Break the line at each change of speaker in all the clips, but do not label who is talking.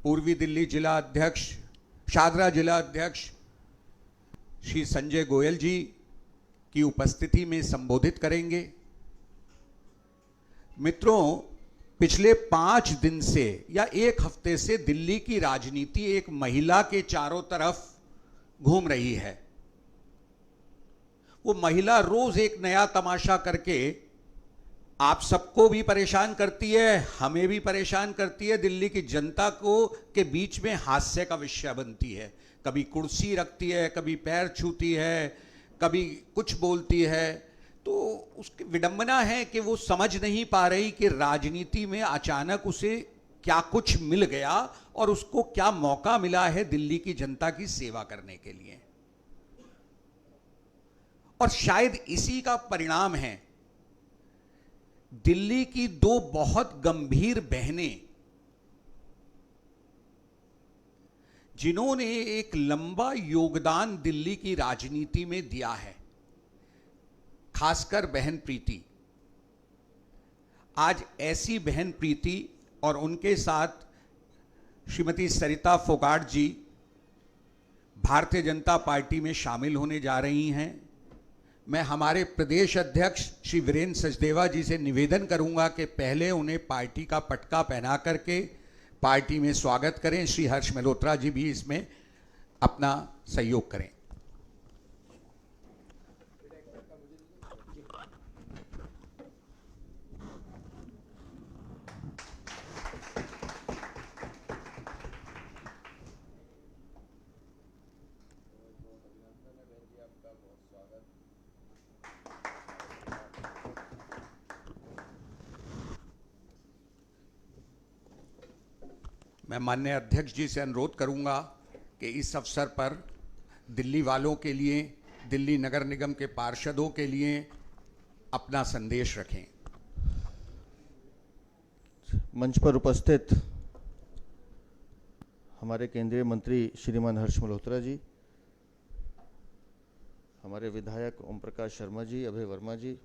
पूर्वी दिल्ली जिला अध्यक्ष, शादरा जिला अध्यक्ष श्री संजय गोयल जी की उपस्थिति में संबोधित करेंगे। मित्रों, पिछले 5 दिन से या 1 हफ्ते से दिल्ली की राजनीति एक महिला के चारों तरफ घूम रही है। वो महिला रोज एक नया तमाशा करके आप सबको भी परेशान करती है, हमें भी परेशान करती है, दिल्ली की जनता को के बीच में हास्य का विषय बनती है। कभी कुर्सी रखती है, कभी पैर छूती है, कभी कुछ बोलती है। तो उसकी विडंबना है कि वो समझ नहीं पा रही कि राजनीति में अचानक उसे क्या कुछ मिल गया और उसको क्या मौका मिला है दिल्ली की जनता की सेवा करने के लिए। और शायद इसी का परिणाम है दिल्ली की 2 बहुत गंभीर बहनें, जिन्होंने एक लंबा योगदान दिल्ली की राजनीति में दिया है, खासकर बहन प्रीति। आज ऐसी बहन प्रीति और उनके साथ श्रीमती सरिता फोगाट जी भारतीय जनता पार्टी में शामिल होने जा रही हैं। मैं हमारे प्रदेश अध्यक्ष श्री वीरेंद्र सचदेवा जी से निवेदन करूंगा कि पहले उन्हें पार्टी का पटका पहना करके पार्टी में स्वागत करें। श्री हर्ष मल्होत्रा जी भी इसमें अपना सहयोग करें। मैं माननीय अध्यक्ष जी से अनुरोध करूंगा कि इस अवसर पर दिल्ली वालों के लिए, दिल्ली नगर निगम के पार्षदों के लिए अपना संदेश रखें।
मंच पर उपस्थित हमारे केंद्रीय मंत्री श्रीमान हर्ष मल्होत्रा जी, हमारे विधायक ओम प्रकाश शर्मा जी, अभय वर्मा जी,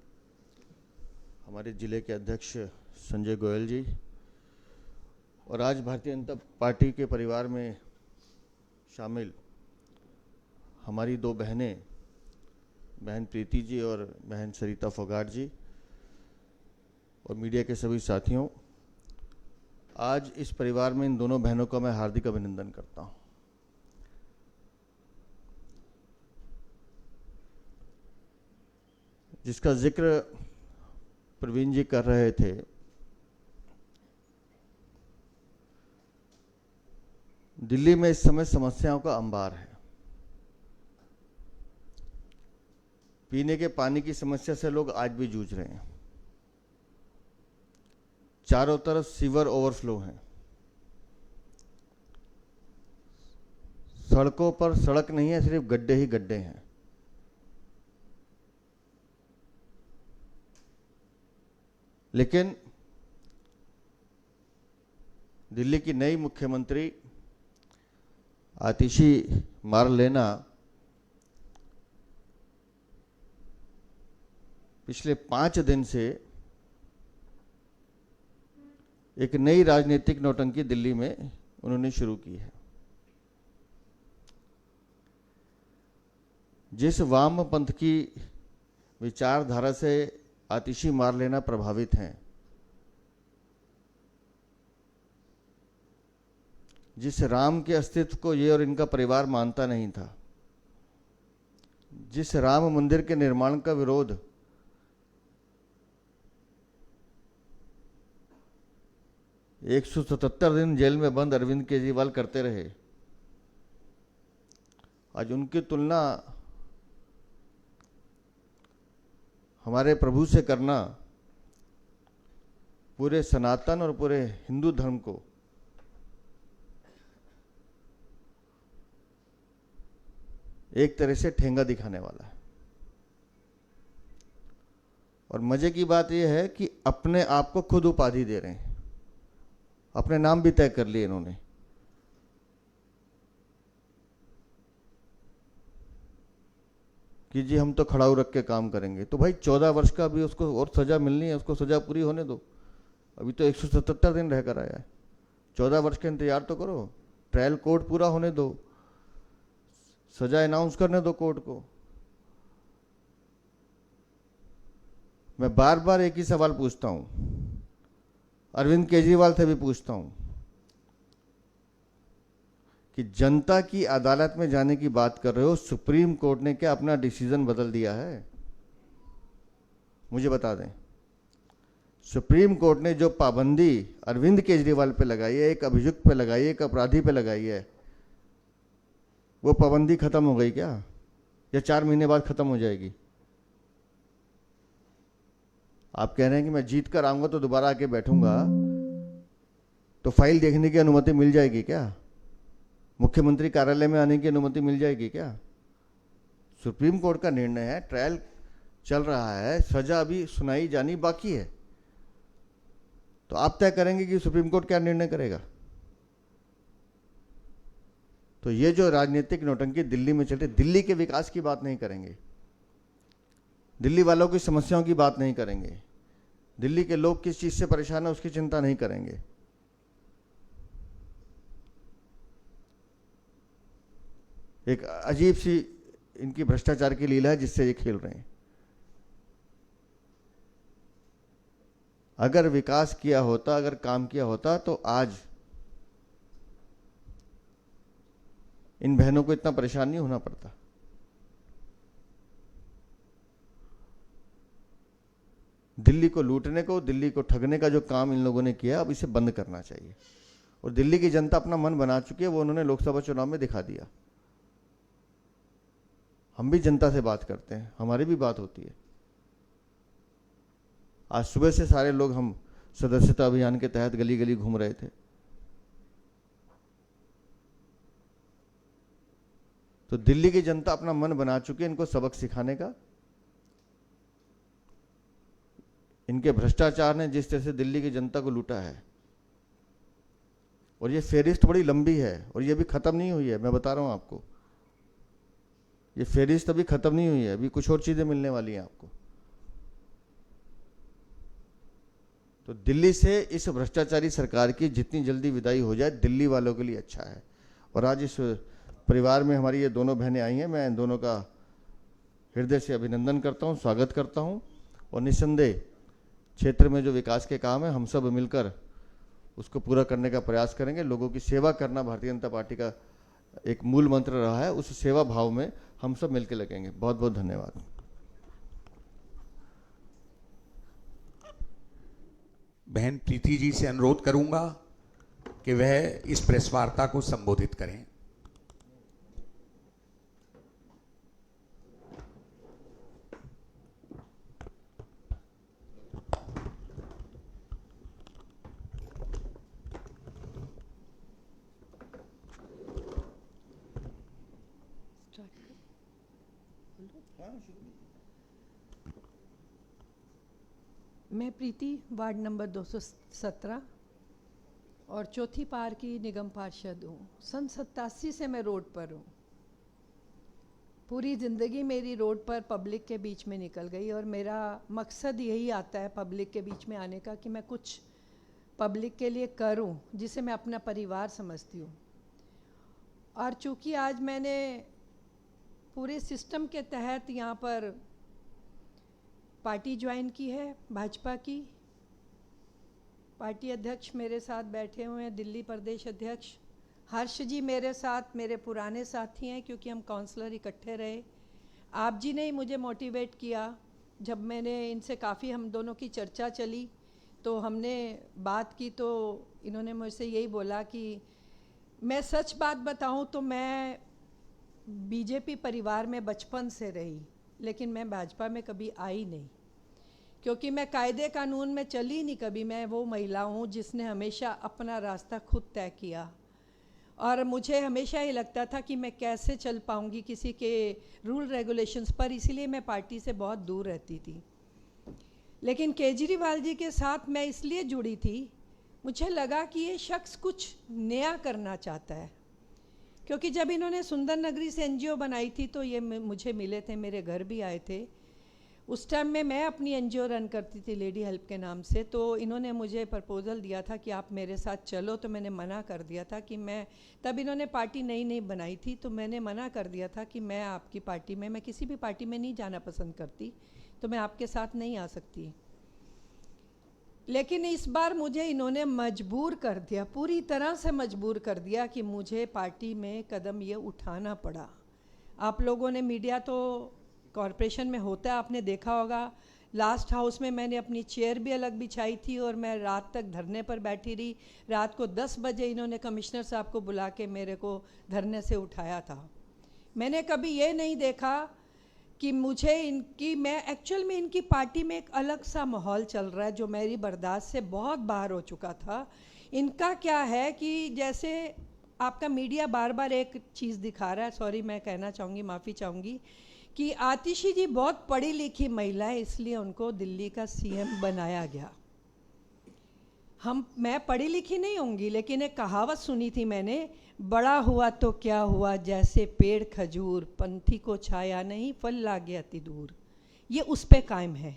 हमारे जिले के अध्यक्ष संजय गोयल जी, और आज भारतीय जनता पार्टी के परिवार में शामिल हमारी 2 बहनें, बहन प्रीति जी और बहन सरिता फोगाट जी, और मीडिया के सभी साथियों, आज इस परिवार में इन दोनों बहनों का मैं हार्दिक अभिनंदन करता हूं। जिसका जिक्र प्रवीण जी कर रहे थे, दिल्ली में इस समय समस्याओं का अंबार है। पीने के पानी की समस्या से लोग आज भी जूझ रहे हैं। चारों तरफ सीवर ओवरफ्लो हैं। सड़कों पर सड़क नहीं है, सिर्फ गड्ढे ही गड्ढे हैं। लेकिन दिल्ली की नई मुख्यमंत्री आतिशी मारलेना पिछले 5 दिन से एक नई राजनीतिक नौटंकी दिल्ली में उन्होंने शुरू की है। जिस वामपंथ की विचारधारा से आतिशी मारलेना प्रभावित हैं, जिस राम के अस्तित्व को ये और इनका परिवार मानता नहीं था, जिस राम मंदिर के निर्माण का विरोध एक 177 दिन जेल में बंद अरविंद केजरीवाल करते रहे, आज उनकी तुलना हमारे प्रभु से करना पूरे सनातन और पूरे हिंदू धर्म को एक तरह से ठेंगा दिखाने वाला है। और मजे की बात यह है कि अपने आप को खुद उपाधि दे रहे हैं, अपने नाम भी तय कर लिए इन्होंने। कि जी हम तो खड़ाऊ रख के काम करेंगे। तो भाई 14 वर्ष का भी उसको और सजा मिलनी है, उसको सजा पूरी होने दो। अभी तो 177 दिन रहकर आया है, 14 वर्ष का इंतजार तो करो, ट्रायल कोर्ट पूरा होने दो, सजा अनाउंस करने दो कोर्ट को। मैं बार बार एक ही सवाल पूछता हूं, अरविंद केजरीवाल से भी पूछता हूं कि जनता की अदालत में जाने की बात कर रहे हो, सुप्रीम कोर्ट ने क्या अपना डिसीजन बदल दिया है? मुझे बता दें। सुप्रीम कोर्ट ने जो पाबंदी अरविंद केजरीवाल पे लगाई है, एक अभियुक्त पे लगाई है, एक अपराधी पे लगाई है, वो पाबंदी खत्म हो गई क्या, या 4 महीने बाद खत्म हो जाएगी? आप कह रहे हैं कि मैं जीत कर आऊंगा तो दोबारा आके बैठूंगा, तो फाइल देखने की अनुमति मिल जाएगी क्या? मुख्यमंत्री कार्यालय में आने की अनुमति मिल जाएगी क्या? सुप्रीम कोर्ट का निर्णय है, ट्रायल चल रहा है, सजा अभी सुनाई जानी बाकी है, तो आप तय करेंगे कि सुप्रीम कोर्ट क्या निर्णय करेगा? तो ये जो राजनीतिक नौटंकी दिल्ली में चलती, दिल्ली के विकास की बात नहीं करेंगे, दिल्ली वालों की समस्याओं की बात नहीं करेंगे, दिल्ली के लोग किस चीज से परेशान है उसकी चिंता नहीं करेंगे। एक अजीब सी इनकी भ्रष्टाचार की लीला है जिससे ये खेल रहे हैं। अगर विकास किया होता, अगर काम किया होता, तो आज इन बहनों को इतना परेशान नहीं होना पड़ता। दिल्ली को लूटने को, दिल्ली को ठगने का जो काम इन लोगों ने किया, अब इसे बंद करना चाहिए। और दिल्ली की जनता अपना मन बना चुकी है, वो उन्होंने लोकसभा चुनाव में दिखा दिया। हम भी जनता से बात करते हैं, हमारी भी बात होती है। आज सुबह से सारे लोग हम सदस्यता अभियान के तहत गली गली घूम रहे थे। तो दिल्ली की जनता अपना मन बना चुकी है इनको सबक सिखाने का। इनके भ्रष्टाचार ने जिस तरह से दिल्ली की जनता को लूटा है, और ये फेरिस्त बड़ी लंबी है, और ये भी खत्म नहीं हुई है। मैं बता रहा हूं आपको, ये फेरिस्त अभी खत्म नहीं हुई है, अभी कुछ और चीजें मिलने वाली हैं आपको। तो दिल्ली से इस भ्रष्टाचारी सरकार की जितनी जल्दी विदाई हो जाए, दिल्ली वालों के लिए अच्छा है। और आज इस परिवार में हमारी ये दोनों बहनें आई हैं, मैं इन दोनों का हृदय से अभिनंदन करता हूं, स्वागत करता हूं। और निस्संदेह क्षेत्र में जो विकास के काम है, हम सब मिलकर उसको पूरा करने का प्रयास करेंगे। लोगों की सेवा करना भारतीय जनता पार्टी का एक मूल मंत्र रहा है, उस सेवा भाव में हम सब मिलकर लगेंगे। बहुत बहुत धन्यवाद।
बहन प्रीति जी से अनुरोध करूंगा कि वह इस प्रेस वार्ता को संबोधित करें।
मैं प्रीति, वार्ड नंबर 217 और चौथी पार की निगम पार्षद हूँ। सन 87 से मैं रोड पर हूँ। पूरी ज़िंदगी मेरी रोड पर पब्लिक के बीच में निकल गई, और मेरा मकसद यही आता है पब्लिक के बीच में आने का कि मैं कुछ पब्लिक के लिए करूँ जिसे मैं अपना परिवार समझती हूँ। और चूँकि आज मैंने पूरे सिस्टम के तहत यहाँ पर पार्टी ज्वाइन की है, भाजपा की। पार्टी अध्यक्ष मेरे साथ बैठे हुए हैं, दिल्ली प्रदेश अध्यक्ष हर्ष जी मेरे साथ, मेरे पुराने साथी हैं क्योंकि हम काउंसलर इकट्ठे रहे। आप जी ने ही मुझे मोटिवेट किया। जब मैंने इनसे काफ़ी हम दोनों की चर्चा चली तो हमने बात की, तो इन्होंने मुझसे यही बोला कि मैं सच बात बताऊं तो मैं बीजेपी परिवार में बचपन से रही, लेकिन मैं भाजपा में कभी आई नहीं, क्योंकि मैं कायदे कानून में चली नहीं कभी। मैं वो महिला हूँ जिसने हमेशा अपना रास्ता खुद तय किया, और मुझे हमेशा ये लगता था कि मैं कैसे चल पाऊँगी किसी के रूल रेगुलेशंस पर, इसीलिए मैं पार्टी से बहुत दूर रहती थी। लेकिन केजरीवाल जी के साथ मैं इसलिए जुड़ी थी, मुझे लगा कि ये शख्स कुछ नया करना चाहता है। क्योंकि जब इन्होंने सुंदर नगरी से एनजीओ बनाई थी तो ये मुझे मिले थे, मेरे घर भी आए थे। उस टाइम में मैं अपनी एनजीओ रन करती थी लेडी हेल्प के नाम से, तो इन्होंने मुझे प्रपोज़ल दिया था कि आप मेरे साथ चलो, तो मैंने मना कर दिया था कि मैं, तब इन्होंने पार्टी नई नई बनाई थी, तो मैंने मना कर दिया था कि मैं आपकी पार्टी में, मैं किसी भी पार्टी में नहीं जाना पसंद करती, तो मैं आपके साथ नहीं आ सकती। लेकिन इस बार मुझे इन्होंने मजबूर कर दिया, पूरी तरह से मजबूर कर दिया कि मुझे पार्टी में कदम ये उठाना पड़ा। आप लोगों ने, मीडिया तो कॉरपोरेशन में होता है, आपने देखा होगा, लास्ट हाउस में मैंने अपनी चेयर भी अलग बिछाई थी और मैं रात तक धरने पर बैठी रही। रात को 10 बजे इन्होंने कमिश्नर साहब को बुला के मेरे को धरने से उठाया था। मैंने कभी ये नहीं देखा कि मुझे इनकी, मैं एक्चुअल में इनकी पार्टी में एक अलग सा माहौल चल रहा है जो मेरी बर्दाश्त से बहुत बाहर हो चुका था। इनका क्या है कि जैसे आपका मीडिया बार बार एक चीज़ दिखा रहा है, सॉरी मैं कहना चाहूँगी, माफ़ी चाहूँगी, कि आतिशी जी बहुत पढ़ी लिखी महिला है, इसलिए उनको दिल्ली का सीएम बनाया गया। मैं पढ़ी लिखी नहीं होंगी, लेकिन एक कहावत सुनी थी मैंने, बड़ा हुआ तो क्या हुआ, जैसे पेड़ खजूर, पंथी को छाया नहीं, फल लागे अति दूर। ये उस पे कायम है,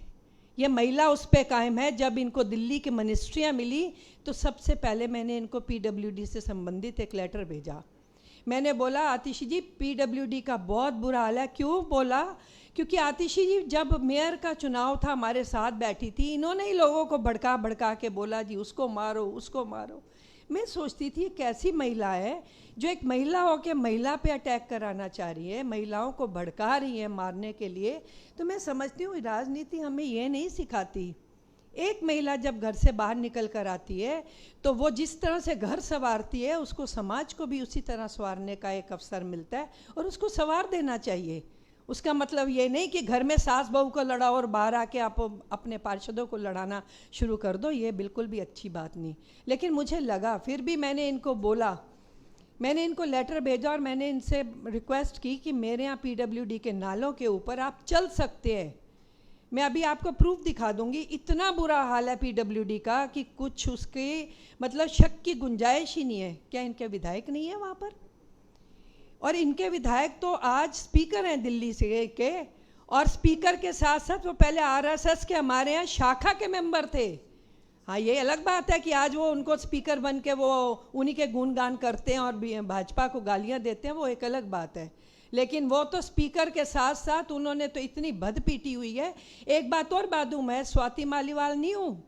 ये महिला उस पे कायम है। जब इनको दिल्ली की मिनिस्ट्रियाँ मिली तो सबसे पहले मैंने इनको पीडब्ल्यूडी से संबंधित एक लेटर भेजा। मैंने बोला आतिशी जी पीडब्ल्यूडी का बहुत बुरा हाल है। क्यों बोला? क्योंकि आतिशी जी जब मेयर का चुनाव था हमारे साथ बैठी थी, इन्होंने ही लोगों को भड़का भड़का के बोला जी उसको मारो उसको मारो। मैं सोचती थी कैसी महिला है जो एक महिला होकर महिला पे अटैक कराना चाह रही है, महिलाओं को भड़का रही है मारने के लिए। तो मैं समझती हूँ राजनीति हमें ये नहीं सिखाती। एक महिला जब घर से बाहर निकल कर आती है तो वो जिस तरह से घर संवारती है, उसको समाज को भी उसी तरह संवारने का एक अवसर मिलता है और उसको संवार देना चाहिए। उसका मतलब ये नहीं कि घर में सास बहू को लड़ाओ और बाहर आके आप अपने पार्षदों को लड़ाना शुरू कर दो, ये बिल्कुल भी अच्छी बात नहीं। लेकिन मुझे लगा, फिर भी मैंने इनको बोला, मैंने इनको लेटर भेजा और मैंने इनसे रिक्वेस्ट की कि मेरे यहाँ पीडब्ल्यूडी के नालों के ऊपर आप चल सकते हैं। मैं अभी आपको प्रूफ दिखा दूंगी। इतना बुरा हाल है पीडब्ल्यूडी का कि कुछ उसके मतलब शक की गुंजाइश ही नहीं है। क्या इनके विधायक नहीं है वहाँ पर? और इनके विधायक तो आज स्पीकर हैं दिल्ली से के, और स्पीकर के साथ साथ वो पहले आरएसएस के हमारे यहाँ शाखा के मेंबर थे। हाँ, ये अलग बात है कि आज वो उनको स्पीकर बन के वो उन्हीं के गुणगान करते हैं और भाजपा को गालियाँ देते हैं, वो एक अलग बात है। लेकिन वो तो स्पीकर के साथ साथ उन्होंने तो इतनी भद पीटी हुई है। एक बात और बात हूँ, मैं स्वाति मालीवाल नहीं हूँ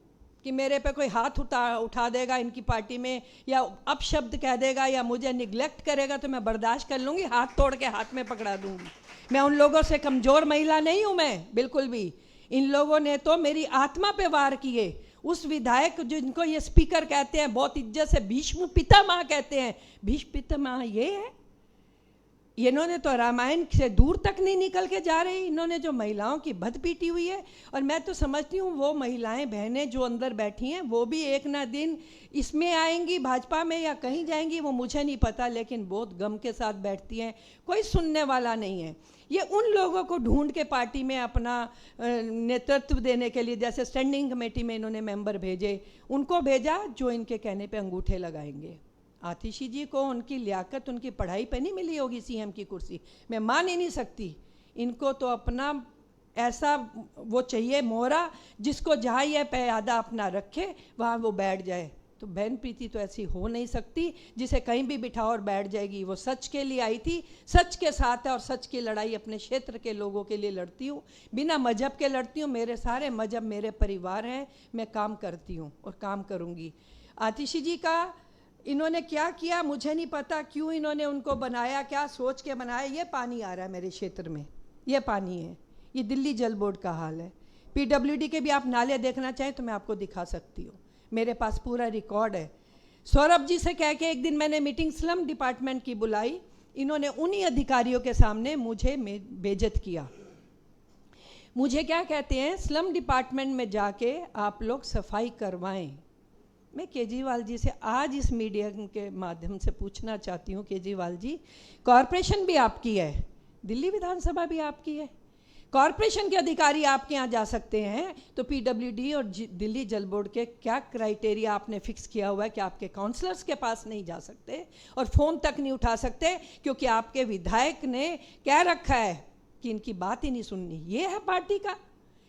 कि मेरे पे कोई हाथ उठा देगा इनकी पार्टी में या अपशब्द कह देगा या मुझे निगलेक्ट करेगा तो मैं बर्दाश्त कर लूँगी, हाथ तोड़ के हाथ में पकड़ा दूँगी। मैं उन लोगों से कमज़ोर महिला नहीं हूँ, मैं बिल्कुल भी। इन लोगों ने तो मेरी आत्मा पे वार किए। उस विधायक जिनको ये स्पीकर कहते हैं, बहुत इज्जत से भीष्म पितामह कहते हैं, भीष्म पितामह ये है। इन्होंने तो रामायण से दूर तक नहीं निकल के जा रही। इन्होंने जो महिलाओं की भद पीटी हुई है, और मैं तो समझती हूँ वो महिलाएं बहनें जो अंदर बैठी हैं वो भी एक ना दिन इसमें आएंगी, भाजपा में या कहीं जाएंगी, वो मुझे नहीं पता, लेकिन बहुत गम के साथ बैठती हैं। कोई सुनने वाला नहीं है। ये उन लोगों को ढूंढ के पार्टी में अपना नेतृत्व देने के लिए, जैसे स्टैंडिंग कमेटी में इन्होंने मेंबर भेजे, उनको भेजा जो इनके कहने पे अंगूठे लगाएंगे। आतिशी जी को उनकी लियाकत उनकी पढ़ाई पे नहीं मिली होगी सीएम की कुर्सी, मैं मान ही नहीं सकती। इनको तो अपना ऐसा वो चाहिए मोहरा, जिसको जहाँ ये प्यादा अपना रखे वहाँ वो बैठ जाए। तो बहन प्रीति तो ऐसी हो नहीं सकती जिसे कहीं भी बिठाओ और बैठ जाएगी। वो सच के लिए आई थी, सच के साथ है, और सच की लड़ाई अपने क्षेत्र के लोगों के लिए लड़ती हूँ, बिना मजहब के लड़ती हूँ। मेरे सारे मजहब मेरे परिवार हैं, मैं काम करती हूँ और काम करूँगी। आतिशी जी का इन्होंने क्या किया मुझे नहीं पता, क्यों इन्होंने उनको बनाया, क्या सोच के बनाया। ये पानी आ रहा है मेरे क्षेत्र में, ये पानी है, ये दिल्ली जल बोर्ड का हाल है। पीडब्ल्यूडी के भी आप नाले देखना चाहें तो मैं आपको दिखा सकती हूँ, मेरे पास पूरा रिकॉर्ड है। सौरभ जी से कह के एक दिन मैंने मीटिंग स्लम डिपार्टमेंट की बुलाई, इन्होंने उन्हीं अधिकारियों के सामने मुझे बेइज्जत किया। मुझे क्या कहते हैं, स्लम डिपार्टमेंट में जाके आप लोग सफाई करवाएं। मैं केजरीवाल जी से आज इस मीडिया के माध्यम से पूछना चाहती हूँ, केजरीवाल जी, कॉरपोरेशन भी आपकी है, दिल्ली विधानसभा भी आपकी है, कॉरपोरेशन के अधिकारी आपके यहाँ जा सकते हैं, तो पीडब्ल्यूडी और दिल्ली जल बोर्ड के क्या क्राइटेरिया आपने फिक्स किया हुआ है कि आपके काउंसलर्स के पास नहीं जा सकते और फ़ोन तक नहीं उठा सकते क्योंकि आपके विधायक ने कह रखा है कि इनकी बात ही नहीं सुननी। ये है पार्टी का।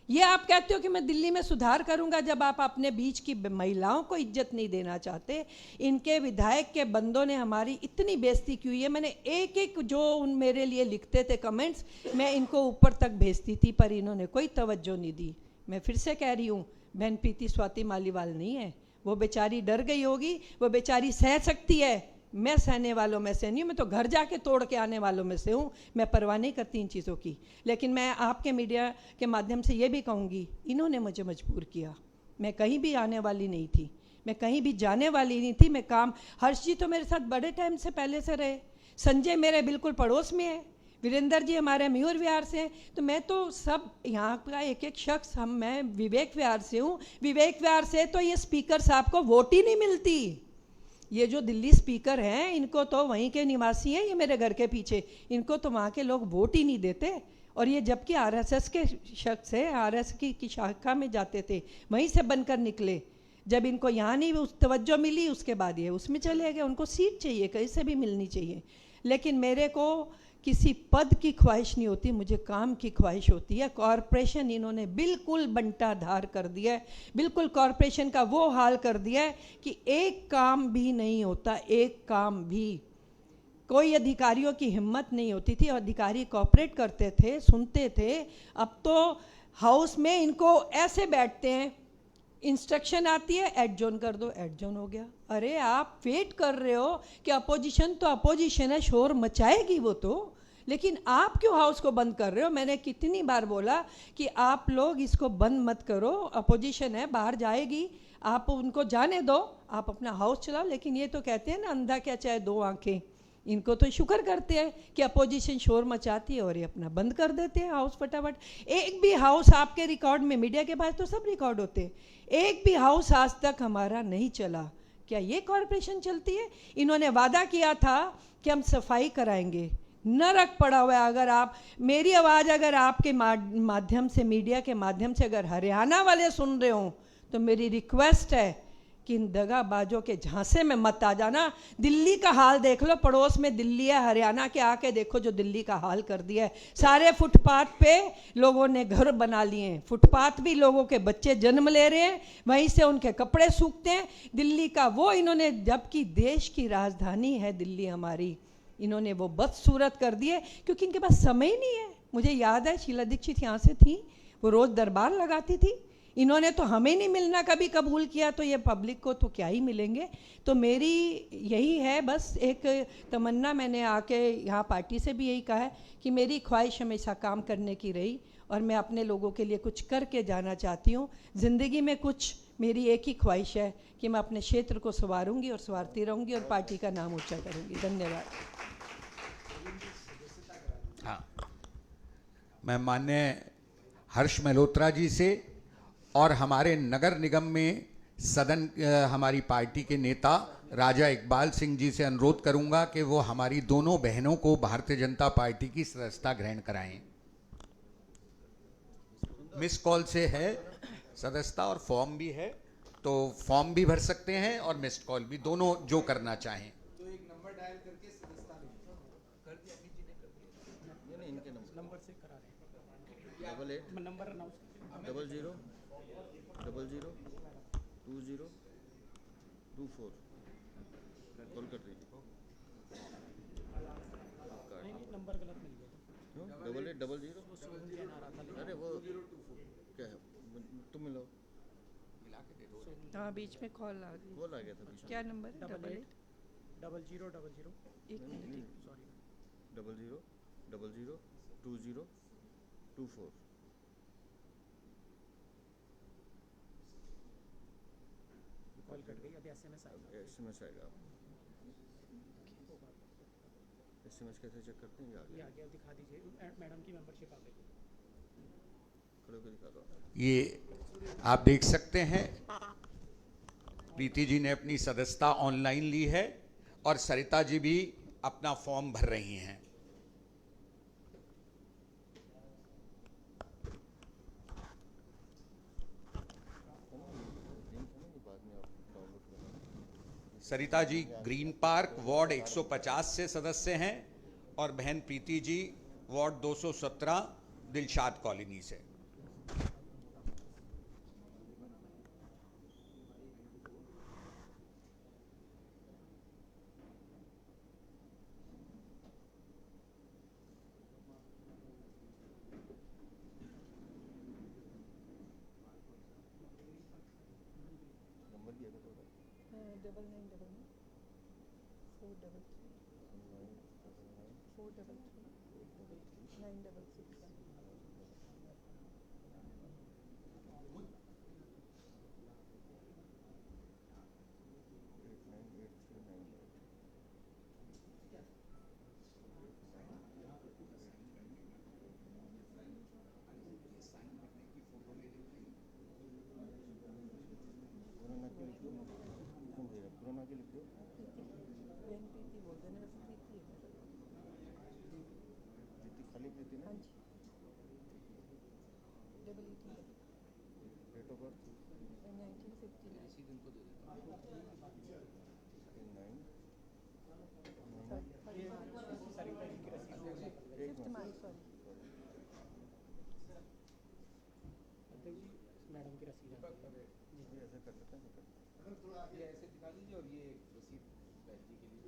ये आप कहते हो कि मैं दिल्ली में सुधार करूंगा, जब आप अपने बीच की महिलाओं को इज्जत नहीं देना चाहते। इनके विधायक के बंदों ने हमारी इतनी बेइज्जती की हुई है। मैंने एक एक जो उन मेरे लिए लिखते थे कमेंट्स, मैं इनको ऊपर तक भेजती थी, पर इन्होंने कोई तवज्जो नहीं दी। मैं फिर से कह रही हूँ, बहन प्रीति स्वाति मालीवाल नहीं है, वो बेचारी डर गई होगी, वो बेचारी सह सकती है। मैं सहने वालों में से नहीं हूँ, मैं तो घर जाके तोड़ के आने वालों में से हूँ। मैं परवाह नहीं करती इन चीज़ों की। लेकिन मैं आपके मीडिया के माध्यम से ये भी कहूँगी, इन्होंने मुझे मजबूर किया। मैं कहीं भी आने वाली नहीं थी, मैं कहीं भी जाने वाली नहीं थी। मैं काम, हर्ष जी तो मेरे साथ बड़े टाइम से पहले से रहे, संजय मेरे बिल्कुल पड़ोस में है, वीरेंद्र जी हमारे मयूर विहार से हैं। तो मैं तो सब यहाँ का एक एक शख्स, मैं विवेक विहार से हूँ। विवेक विहार से तो ये स्पीकर साहब को वोट ही नहीं मिलती। ये जो दिल्ली स्पीकर हैं, इनको तो वहीं के निवासी हैं, ये मेरे घर के पीछे, इनको तो वहाँ के लोग वोट ही नहीं देते। और ये जबकि आरएसएस के शख्स है, आरएसएस की शाखा में जाते थे, वहीं से बनकर निकले। जब इनको यहाँ नहीं उस तवज्जो मिली, उसके बाद ये उसमें चले गए। उनको सीट चाहिए, कहीं से भी मिलनी चाहिए। लेकिन मेरे को किसी पद की ख्वाहिश नहीं होती, मुझे काम की ख्वाहिश होती है। कॉरपोरेशन इन्होंने बिल्कुल बंटाधार कर दिया है, बिल्कुल कॉरपोरेशन का वो हाल कर दिया है कि एक काम भी नहीं होता, एक काम भी। कोई अधिकारियों की हिम्मत नहीं होती थी, अधिकारी कॉपरेट करते थे, सुनते थे। अब तो हाउस में इनको ऐसे बैठते हैं, इंस्ट्रक्शन आती है, एडजोन कर दो, एडजोन हो गया। अरे आप वेट कर रहे हो कि अपोजिशन तो अपोजिशन है, शोर मचाएगी वो तो, लेकिन आप क्यों हाउस को बंद कर रहे हो? मैंने कितनी बार बोला कि आप लोग इसको बंद मत करो, अपोजिशन है, बाहर जाएगी, आप उनको जाने दो, आप अपना हाउस चलाओ। लेकिन ये तो कहते हैं ना, अंधा क्या चाहे दो आंखें। इनको तो शुक्र करते हैं कि अपोजिशन शोर मचाती है और ये अपना बंद कर देते हैं हाउस फटाफट। एक भी हाउस आपके रिकॉर्ड में, मीडिया के पास तो सब रिकॉर्ड होते हैं, एक भी हाउस आज तक हमारा नहीं चला। क्या ये कॉरपोरेशन चलती है? इन्होंने वादा किया था कि हम सफाई कराएंगे, नरक पड़ा हुआ है। अगर आप मेरी आवाज़ अगर आपके माध्यम से, मीडिया के माध्यम से अगर हरियाणा वाले सुन रहे हो, तो मेरी रिक्वेस्ट है कि इन दगाबाजों के झांसे में मत आ जाना। दिल्ली का हाल देख लो, पड़ोस में दिल्ली है, हरियाणा के आके देखो जो दिल्ली का हाल कर दिया है। सारे फुटपाथ पे लोगों ने घर बना लिए हैं, फुटपाथ भी लोगों के बच्चे जन्म ले रहे हैं, वहीं से उनके कपड़े सूखते हैं। दिल्ली का वो इन्होंने, जबकि देश की राजधानी है दिल्ली हमारी, इन्होंने वो बदसूरत कर दिए, क्योंकि इनके पास समय ही नहीं है। मुझे याद है शीला दीक्षित यहाँ से थी, वो रोज़ दरबार लगाती थी। इन्होंने तो हमें नहीं मिलना कभी कबूल किया, तो ये पब्लिक को तो क्या ही मिलेंगे। तो मेरी यही है बस एक तमन्ना, मैंने आके यहाँ पार्टी से भी यही कहा है कि मेरी ख्वाहिश हमेशा काम करने की रही, और मैं अपने लोगों के लिए कुछ करके जाना चाहती हूँ ज़िंदगी में। कुछ मेरी एक ही ख्वाहिश है कि मैं अपने क्षेत्र को संवारूंगी और संवारती रहूँगी और पार्टी का नाम ऊँचा करूँगी। धन्यवाद।
हाँ, मैं माननीय हर्ष मल्होत्रा जी से और हमारे नगर निगम में सदन हमारी पार्टी के नेता राजा इकबाल सिंह जी से अनुरोध करूंगा कि वो हमारी दोनों बहनों को भारतीय जनता पार्टी की सदस्यता ग्रहण कराएं। मिस कॉल से है सदस्यता और फॉर्म भी है, तो फॉर्म भी भर सकते हैं और मिस्ड कॉल भी, दोनों जो करना चाहें।
तो एक नंबर डायल करके सदस्यता कर दिया, अमित जी ने कर दिया। नहीं, इनके नंबर से करा रहे हैं। 88 नंबर अनाउंस
00 00 20 24 कॉल कर दीजिए।
नंबर गलत मिल गया।
8800। अरे वो क्या है, तुम मिलो।
हाँ, बीच में कॉल आ गई।
कॉल आ गया था बीच में।
क्या नंबर है?
88 00 00
एक मिनट।
सॉरी
00 00 20 24।
कॉल कट गई, अभी एसएमएस आएगा।
एसएमएस आएगा। एसएमएस कैसे चेक करते हैं?
ये आ गया, दिखा दीजिए। मैडम की मेंबरशिप आ गई।
खड़े होकर दिखा दो।
ये आप देख सकते हैं, प्रीति जी ने अपनी सदस्यता ऑनलाइन ली है और सरिता जी भी अपना फॉर्म भर रही हैं। Sarita ji green park ward 150 से सदस्य हैं और बहन प्रीति जी वार्ड 217 दिलशाद कॉलोनी से।
पुराना के लिख दो, क्यों भैया पुराना के लिख दो। प्रीति खाली प्रीति ना। Date of birth
5th
madam की रसीद
ऐसे कर लेते हैं।
अगर थोड़ा ये ऐसे दिखा दीजिए और ये रसीद बैठ जी के लिए।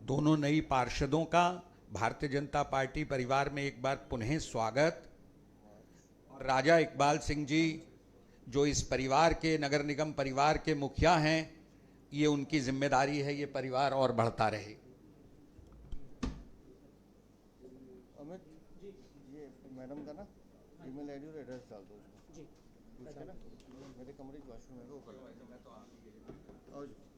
दोनों नई पार्षदों का भारतीय जनता पार्टी परिवार में एक बार पुनः स्वागत। और राजा इकबाल सिंह जी जो इस परिवार के, नगर निगम परिवार के मुखिया हैं, ये उनकी जिम्मेदारी है, ये परिवार और बढ़ता रहे।
अमित ये मैडम का ना ईमेल आईडी और एड्रेस डाल दो उसमें।
जी
पूछ के ना मेरे कमरे के वॉशरूम में वो कर लो। आओ जी।